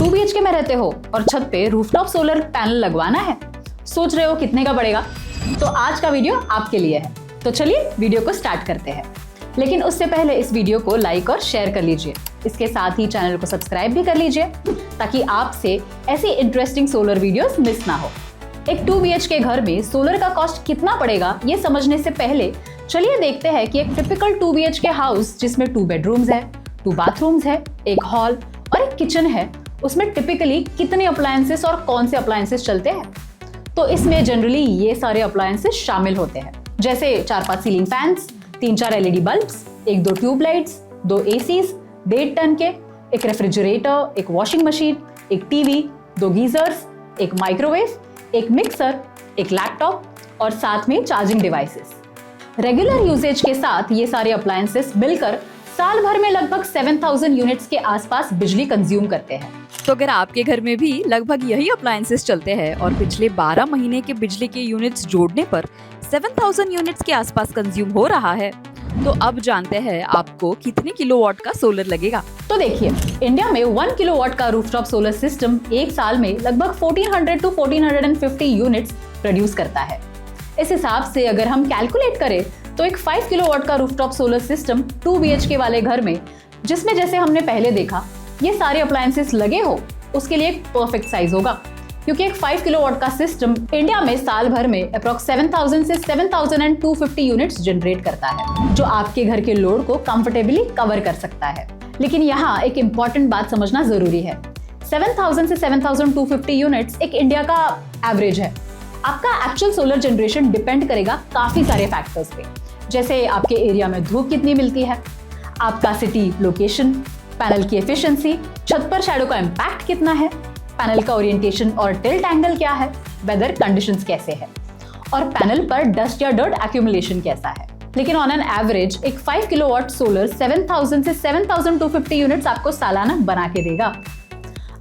2 BHK में रहते हो और छत पे रूफटॉप सोलर पैनल लगवाना है, सोच रहे हो कितने का पड़ेगा? तो आज का वीडियो आपके लिए है। तो चलिए वीडियो को स्टार्ट करते हैं। लेकिन उससे पहले इस वीडियो को लाइक और शेयर कर लीजिए। इसके साथ ही चैनल को सब्सक्राइब भी कर लीजिए ताकि आपसे ऐसी इंटरेस्टिंग सोलर वीडियोस मिस ना हो। एक 2 BHK घर में सोलर का कॉस्ट कितना पड़ेगा ये समझने से पहले चलिए देखते हैं कि एक टिपिकल 2 BHK हाउस जिसमें 2 बेडरूम्स है, 2 बाथरूम्स है, एक हॉल और एक किचन है, उसमें टिपिकली कितने अप्लायंसेस और कौन से अप्लायंसेस चलते हैं। तो इसमें जनरली ये सारे अप्लायंसेस शामिल होते हैं, जैसे 4-5 ceiling fans, 3-4 LED bulbs, 1-2 tubelights, 2 ACs, 1.5 ton के, एक रेफ्रिजरेटर, एक वॉशिंग मशीन, एक टीवी, 2 गीजर्स, एक माइक्रोवेव, एक मिक्सर, एक लैपटॉप और साथ में चार्जिंग डिवाइसेस। रेगुलर यूसेज के साथ ये सारे अप्लायंसेस मिलकर साल भर में लगभग 7000 यूनिट्स के आसपास बिजली कंज्यूम करते हैं। तो अगर आपके घर में भी लगभग यही अप्लायंसेस चलते हैं और पिछले 12 महीने के बिजली के यूनिट्स जोड़ने पर 7000 यूनिट्स के आसपास कंज्यूम हो रहा है, तो अब जानते हैं आपको कितने किलोवाट का सोलर लगेगा। तो देखिए, इंडिया में 1 किलोवाट का रूफटॉप सोलर सिस्टम एक साल में लगभग 1400 to 1450 यूनिट्स प्रोड्यूस करता है। इस हिसाब से अगर हम कैलकुलेट करें तो एक 5 किलोवाट का रूफटॉप सोलर सिस्टम 2 BHK वाले घर में, जिसमें जैसे हमने पहले देखा ये सारे अप्लायंसेस लगे हो, उसके लिए एक परफेक्ट साइज होगा, क्योंकि एक 5 किलोवाट का सिस्टम इंडिया में साल भर में अप्रॉक्स 7000 से 7250 यूनिट्स जनरेट करता है, जो आपके घर के लोड को कंफर्टेबली कवर कर सकता है। लेकिन यहाँ एक इंपॉर्टेंट बात समझना जरूरी है। 7000 से 7250 यूनिट्स एक इंडिया का एवरेज है। आपका एक्चुअल सोलर जनरेशन डिपेंड करेगा काफी सारे फैक्टर्स पे, जैसे आपके एरिया में धूप कितनी मिलती है, आपका सिटी लोकेशन, पैनल की एफिशिएंसी, छत पर शैडो का इम्पैक्ट कितना है, पैनल का ओरिएंटेशन और टिल्ट एंगल क्या है, वेदर कंडीशंस कैसे है और पैनल पर डस्ट या डर्ट एक्यूमुलेशन कैसा है। लेकिन ऑन एन एवरेज एक 5 किलोवाट सोलर 7000 से 7250 यूनिट्स आपको सालाना बना के देगा।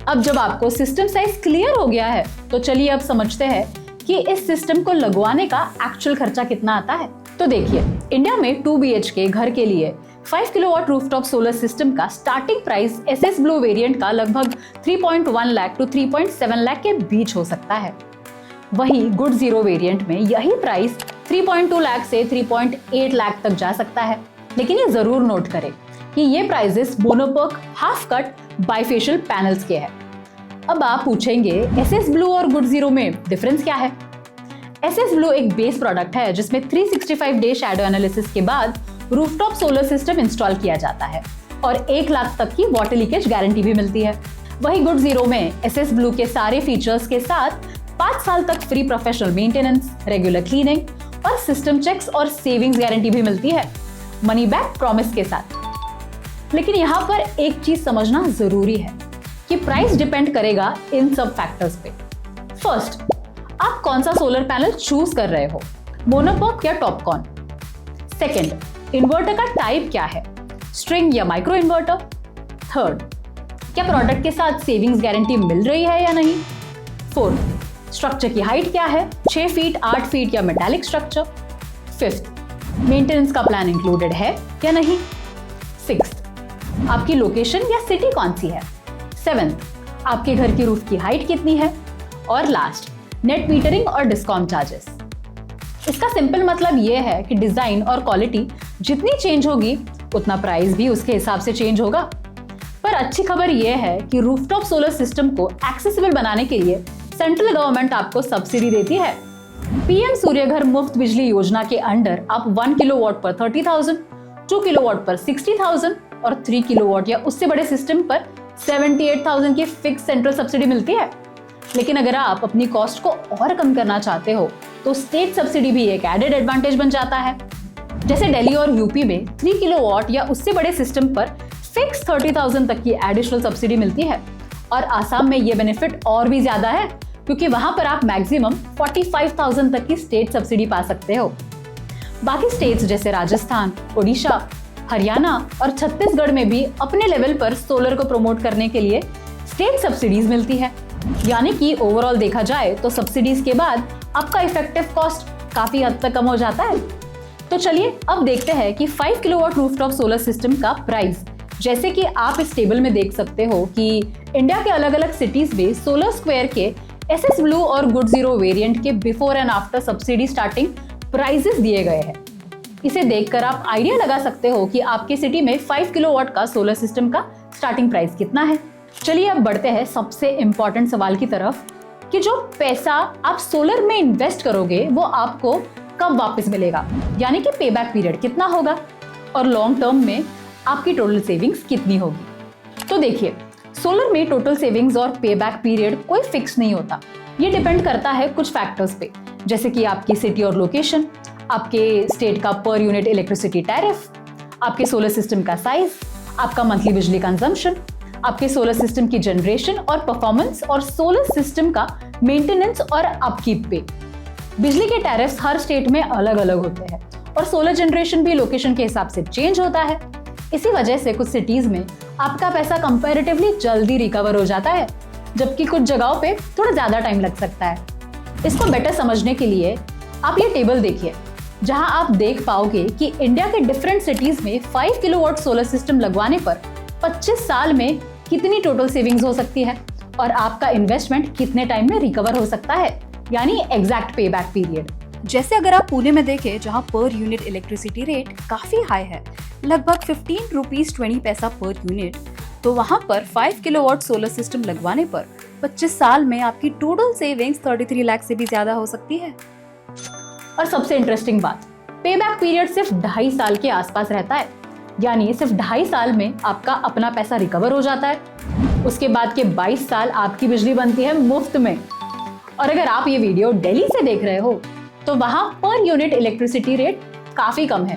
अब जब आपको सिस्टम साइज क्लियर हो गया है, तो चलिए अब समझते हैं कि इस सिस्टम को लगवाने का एक्चुअल खर्चा कितना आता है। तो देखिए, इंडिया में 2 BHK घर के लिए 5 किलोवाट रूफटॉप सोलर सिस्टम का starting price SS blue variant का लगभग 3.1 लाख to 3.7 लाख के बीच हो सकता है। वहीं गुड जीरो वेरिएंट में यही प्राइस 3.2 लाख से 3.8 लाख तक जा सकता है। लेकिन ये जरूर नोट करें कि ये prices mono PERC half cut bifacial panels के हैं। अब आप पूछेंगे SS ब्लू और गुड जीरो में डिफरेंस क्या है? SS ब्लू एक बेस प्रोडक्ट है जिसमें 365 डे शैडो एनालिसिस के बाद रूफटॉप सोलर सिस्टम इंस्टॉल किया जाता है और 1 लाख तक की वाटर लीकेज गारंटी भी मिलती है। वही गुड जीरो में SS ब्लू के सारे फीचर्स के साथ 5 साल तक free professional maintenance, regular cleaning और सिस्टम चेक्स और सेविंग्स गारंटी भी मिलती है, मनी बैक प्रॉमिस के साथ। लेकिन यहाँ पर एक चीज समझना जरूरी है कि प्राइस डिपेंड करेगा इन सब फैक्टर्स पे। फर्स्ट, आप कौन सा सोलर पैनल चूज कर रहे हो, मोनोपर्क या टॉपकॉन। सेकंड, इन्वर्टर का टाइप क्या है, स्ट्रिंग या माइक्रो इन्वर्टर। थर्ड, क्या प्रोडक्ट के साथ सेविंग्स गारंटी मिल रही है या नहीं। फोर्थ, स्ट्रक्चर की हाइट क्या है, 6 फीट, 8 फीट या मेटालिक स्ट्रक्चर। फिफ्थ, मेंटेनेंस का प्लान इंक्लूडेड है या नहीं। सिक्स्थ, आपकी लोकेशन या सिटी कौन सी है। सेवेंथ, आपके घर की रूफ की हाइट कितनी है। और लास्ट, नेट मीटरिंग और डिस्कॉम चार्जेस। इसका सिंपल मतलब यह है कि डिजाइन और क्वालिटी जितनी चेंज होगी उतना प्राइस भी उसके हिसाब से चेंज होगा। पर अच्छी खबर यह है कि रूफटॉप सोलर सिस्टम को एक्सेसिबल बनाने के लिए सेंट्रल गवर्नमेंट आपको सब्सिडी देती है। PM सूर्य घर मुफ्त बिजली योजना के अंडर आप 1 किलोवाट पर 30,000, 2 किलोवाट पर 60,000 और 3 किलोवाट या उससे बड़े सिस्टम पर 78,000 की फिक्स सेंट्रल सब्सिडी मिलती है। लेकिन अगर आप अपनी कॉस्ट को और कम करना चाहते हो तो स्टेट सब्सिडी भी एक एडेड एडवांटेज बन जाता है। जैसे दिल्ली और यूपी में 3 किलोवाट या उससे बड़े सिस्टम पर फिक्स 30,000 तक की एडिशनल सब्सिडी मिलती है और आसाम में ये बेनिफिट और भी ज्यादा है, क्योंकि वहां पर आप मैक्सिमम 45,000 तक की स्टेट सब्सिडी पा सकते हो। बाकी स्टेट्स जैसे राजस्थान, ओडिशा, हरियाणा और छत्तीसगढ़ में भी अपने लेवल पर सोलर को प्रमोट करने के लिए स्टेट सब्सिडीज मिलती है। यानी कि ओवरऑल देखा जाए तो सब्सिडीज के बाद आपका इफेक्टिव कॉस्ट काफी हद तक कम हो जाता है। तो चलिए अब देखते हैं कि 5 किलोवाट रूफटॉप सोलर सिस्टम का प्राइस जैसे कि आप इस टेबल में देख सकते हो कि इंडिया के अलग अलग सिटीज में सोलर स्क्वायर के एसएस ब्लू और गुड जीरो वेरिएंट के before and after subsidy starting prices दिए गए हैं। इसे देखकर आप आइडिया लगा सकते हो कि आपके सिटी में 5 किलोवाट का सोलर सिस्टम का स्टार्टिंग प्राइस कितना है। चलिए अब बढ़ते हैं सबसे इंपॉर्टेंट सवाल की तरफ कि जो पैसा आप सोलर में इन्वेस्ट करोगे वो आपको कब वापस मिलेगा, यानी कि पे बैक पीरियड कितना होगा और लॉन्ग टर्म में आपकी टोटल सेविंग्स कितनी होगी। तो देखिए, सोलर में टोटल सेविंग्स और पे बैक पीरियड कोई फिक्स नहीं होता। ये डिपेंड करता है कुछ फैक्टर्स पे, जैसे कि आपकी सिटी और लोकेशन, आपके स्टेट का पर यूनिट इलेक्ट्रिसिटी टैरिफ, आपके सोलर सिस्टम का साइज, आपका मंथली बिजली कंजम्पशन, आपके सोलर सिस्टम की जनरेशन और परफॉर्मेंस और सोलर सिस्टम का मेंटेनेंस और अपकीप पे। बिजली के टैरिफ्स हर स्टेट में अलग अलग होते हैं और सोलर जनरेशन भी लोकेशन के हिसाब से चेंज होता है। इसी वजह से कुछ सिटीज में आपका पैसा कंपैरेटिवली जल्दी रिकवर हो जाता है, जबकि कुछ जगहों पे थोड़ा ज्यादा टाइम लग सकता है। इसको बेटर समझने के लिए आप ये टेबल देखिए, जहां आप देख पाओगे कि इंडिया के डिफरेंट सिटीज में 5 किलोवाट सोलर सिस्टम लगवाने पर 25 साल में कितनी टोटल सेविंग्स हो सकती है और आपका इन्वेस्टमेंट कितने टाइम में रिकवर हो सकता है, यानी एग्जैक्ट पे बैक पीरियड। जैसे अगर आप पुणे में देखें, जहां पर यूनिट इलेक्ट्रिसिटी रेट काफी हाई है, लगभग 15 रुपीज 20 पैसा पर यूनिट, तो वहां पर 5 किलोवाट सोलर सिस्टम लगवाने पर 25 साल में आपकी टोटल सेविंग्स 33 लाख से भी ज्यादा हो सकती है। और सबसे इंटरेस्टिंग बात, पे बैक पीरियड सिर्फ 2.5 साल के आसपास रहता है, यानी सिर्फ 2.5 साल में आपका अपना पैसा रिकवर हो जाता है। उसके बाद के 22 साल आपकी बिजली बनती है मुफ्त में। और अगर आप ये वीडियो दिल्ली से देख रहे हो तो वहां पर यूनिट इलेक्ट्रिसिटी रेट काफी कम है,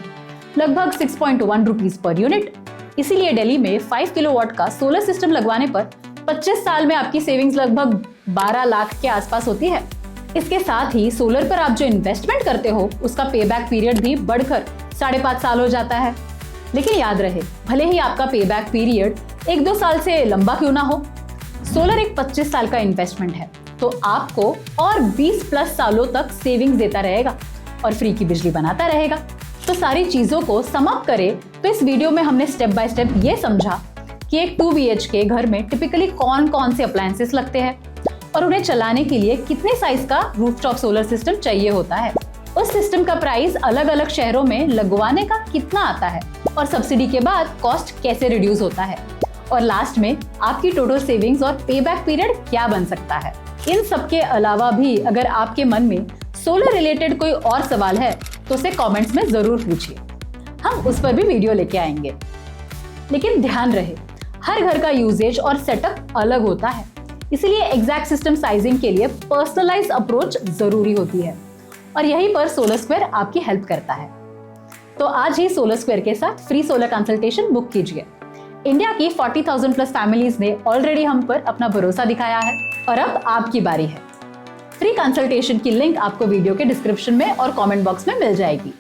लगभग 6.1 रुपीज पर यूनिट। इसीलिए दिल्ली में 5 किलोवाट का सोलर सिस्टम लगवाने पर 25 साल में आपकी सेविंग्स लगभग 12 लाख के आसपास होती है। इसके साथ ही सोलर पर आप जो इन्वेस्टमेंट करते हो उसका पे बैक पीरियड भी बढ़कर 5.5 साल हो जाता है। लेकिन याद रहे, भले ही आपका पे बैक पीरियड 1-2 साल से लंबा क्यों ना हो, सोलर एक 25 साल का इन्वेस्टमेंट है, तो आपको और 20+ सालों तक सेविंग्स देता रहेगा और फ्री की बिजली बनाता रहेगा। तो सारी चीजों को समाप्त करें तो इस वीडियो में हमने स्टेप बाय स्टेप ये समझा कि एक 2 BHK घर में टिपिकली कौन कौन से अप्लायंसेस लगते हैं और उन्हें चलाने के लिए कितने साइज का रूफटॉप सोलर सिस्टम चाहिए होता है, उस सिस्टम का प्राइस अलग अलग शहरों में लगवाने का कितना आता है और सब्सिडी के बाद कॉस्ट कैसे रिड्यूस होता है, और लास्ट में आपकी टोटल सेविंग्स और पे बैक पीरियड क्या बन सकता है। इन सब के अलावा भी अगर आपके मन में सोलर रिलेटेड कोई और सवाल है तो उसे कमेंट्स में जरूर पूछिए, हम उस पर भी वीडियो लेके आएंगे। लेकिन ध्यान रहे, हर घर का यूजेज और सेटअप अलग होता है, इसलिए एग्जैक्ट सिस्टम साइजिंग के लिए पर्सनलाइज्ड अप्रोच जरूरी होती है और यहीं पर सोलर स्क्वायर आपकी हेल्प करता है। तो आज ही सोलर स्क्वायर के साथ फ्री सोलर कंसल्टेशन बुक कीजिए। इंडिया की 40,000+ फैमिलीज ने ऑलरेडी हम पर अपना भरोसा दिखाया है और अब आपकी बारी है। फ्री कंसल्टेशन की लिंक आपको वीडियो के डिस्क्रिप्शन में और कमेंट बॉक्स में मिल जाएगी।